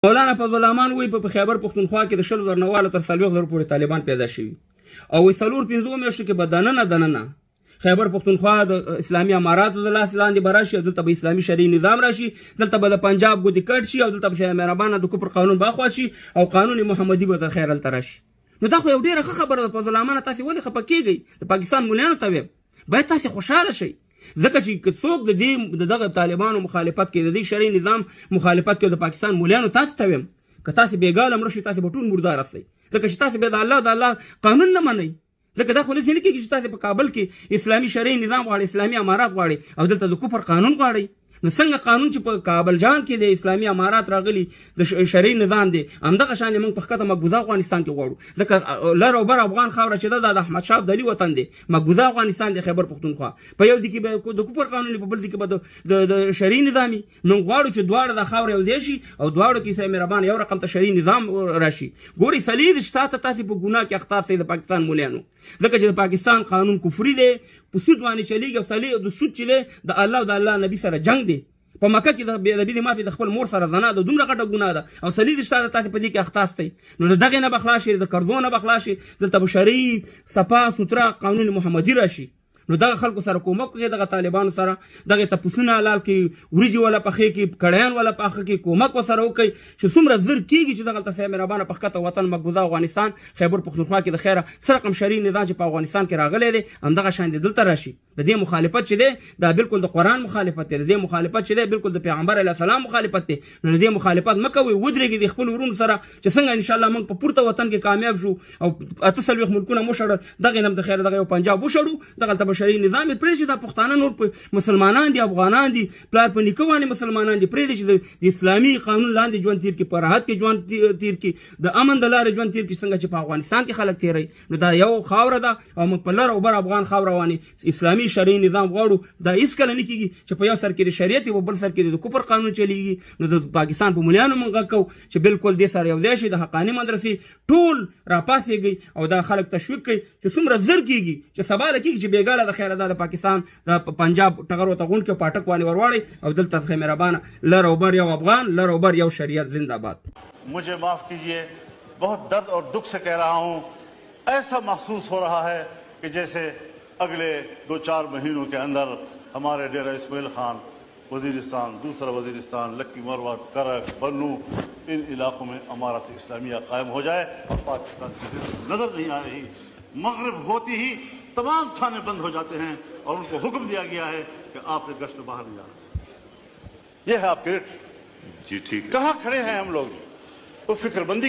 مولانا فضل الرحمن وایي په خیبر پښتونخوا کې د 100,000 نه تر 40,000 پورې طالبان پیدا شوي او وایي 4-5 میاشتو کې به دننه خیبر پښتونخوا د اسلامي اماراتو د لاس لاندې به راشي او دلته به اسلامي شرعي نظام راشي، دلته به د پنجاب ګوتې کټ شي او دلته به مهربانه د کفر قانون به اخوا شي او قانون محمدي به تر خیر هلته راشي. نو دا خو یو ډېره ښه خبره ده. فضل الرحمن تاسې ولې خفه کېږئ؟ د پاکستان مولیانو ته ویم باید تاسې خوشحاله شئ، ځکه چې که څوک د دغه طالبانو مخالفت کوي، د دې شرعي نظام مخالفت کوي، د پاکستان مولیانو تاسې ته ویم که تاسې بېګاله مړه شئ تاسې به ټول مردار هستئ، ځکه چې تاسې بیا د الله قانون نه منئ. ځکه دا خو داسې نه کېږي چې تاسې په کابل کې اسلامي شرعي نظام غواړئ، اسلامي امارات غواړئ او دلته د کفر قانون غواړئ. نو څنګه قانون چې په کابل جان کې د اسلامي امارات راغلي د شرعي نظام دی، همدغه شان موږ په ښکته مقبوضه افغانستان کې غواړو، ځکه لر او بر افغان خاوره چې ده د احمدشاه ابدالي وطن دی، مقبوضه افغانستان دی خیبر پښتونخوا. په یو دي کې به د کفر قانون، په بل دي کې به د شرعي نظامي. نو غواړو چې دواړه د خاورې یو ځای شي او دواړو کې سره مهربان یو رقم ته شرعي نظام راشي. ګورئ صلیب شته تاسې په ګناه کې اخطار شئ د پاکستان مولیانو، ځکه چې د پاکستان قانون کفري دی، په سود باندې چلیږي او صلیب د سود چې دی د الله او د الله نبي سره جنگ دی. په مکه کې د بید مافي د خپل مور سره زنا ده، دومره غټه ګناه ده او صلیب شته تاسې په دې کې اخطار شئ. نو د دغې نه به خلاص شئ، د قرضو نه به خلاص شئ، دلته به شرعي صفا سوتره قانون محمدي راشي. نو دغه خلکو سره کومک وکړئ، دغه طالبانو سره دغه تپوسونه حلال کړي، وریجې ولا پخې کړي، کړیان ولا پاخه کړي، کومک ورسره وکړئ چې څومره زر کېږي چې دغلته سره مهربانه په ښکته وطن مقبوضه افغانستان خیبر پښتونخوا کې د خیره څه رقم شرعي نظام چې په افغانستان کې راغلی دی همدغه شان دی دلته راشي. د دې مخالفت چې دی دا بالکل د قرآن مخالفت دی، د دې مخالفت چې دی بالکل د پیغمبر علیه السلام مخالفت دی. نو د دې مخالفت مه کوئ، ودرېږئ د خپلو ورونو سره چې څنګه انشاءالله موږ په پورته وطن کې کامیاب شو او 48 ملکونه مو شړل، دغې نه هم د خیره دغه یو پنجاب وشړو، دغلته به شرعي نظام یې پرېږدي. دا پښتانه نور په مسلمانان دي، افغانان دي، پلار په نیکه باندې مسلمانان دي، پرېږدي چې د اسلامي قانون لاندې ژوند تېر کړي، په راحت کې ژوند تېر کړي، د امن د لارې ژوند تېر کړي څنګه چې په افغانستان کې خلک تېروي. نو دا یو خاوره ده او موږ په لر او بر افغان خاوره باندې اسلامي شرعي نظام غواړو. دا هېڅکله نه کېږي چې په یو سر کې د شریعت په بل سر کې د کفر قانون چلیږي. نو د پاکستان په مولیانو موږ غږ کوو چې بالکل دې سره یو ځای شي، د حقاني مدرسې ټول راپاڅېږئ او دا خلک تشویق کوي چې څومره زر کېږي چې سبا له کېږي چې بېګاله د خیره دا د پاکستان د پنجاب ټغر ورته غونډ کې پاټک باندې ورواړئ او دلته څخه مهربانه لر او بر یو افغان، لر او بر یو شریعت زندہ باد. मुझे माफ़ कीजिए, बहुत दर्द और दुख से कह रहा हूँ, ऐसा महसूस हो रहा है कि जैसे अगले 2-4 महीनों के अंदर हमारे डेरा इस्माइल खान, वज़ीरिस्तान, दूसरा वज़ीरिस्तान, लक्की मरवत, करक, बन्नू, इन इलाकों में अमारत इस्लामिया कायम हो जाए और पाकिस्तान की नज़र नहीं आ रही. मगरिब होती ही तमाम थाने बंद हो जाते हैं और उनको हुक्म दिया गया है कि आपने गश्त बाहर नहीं जाना. यह है आपके जी ठीक. कहाँ खड़े हैं हम लोग? तो फिक्रमंदी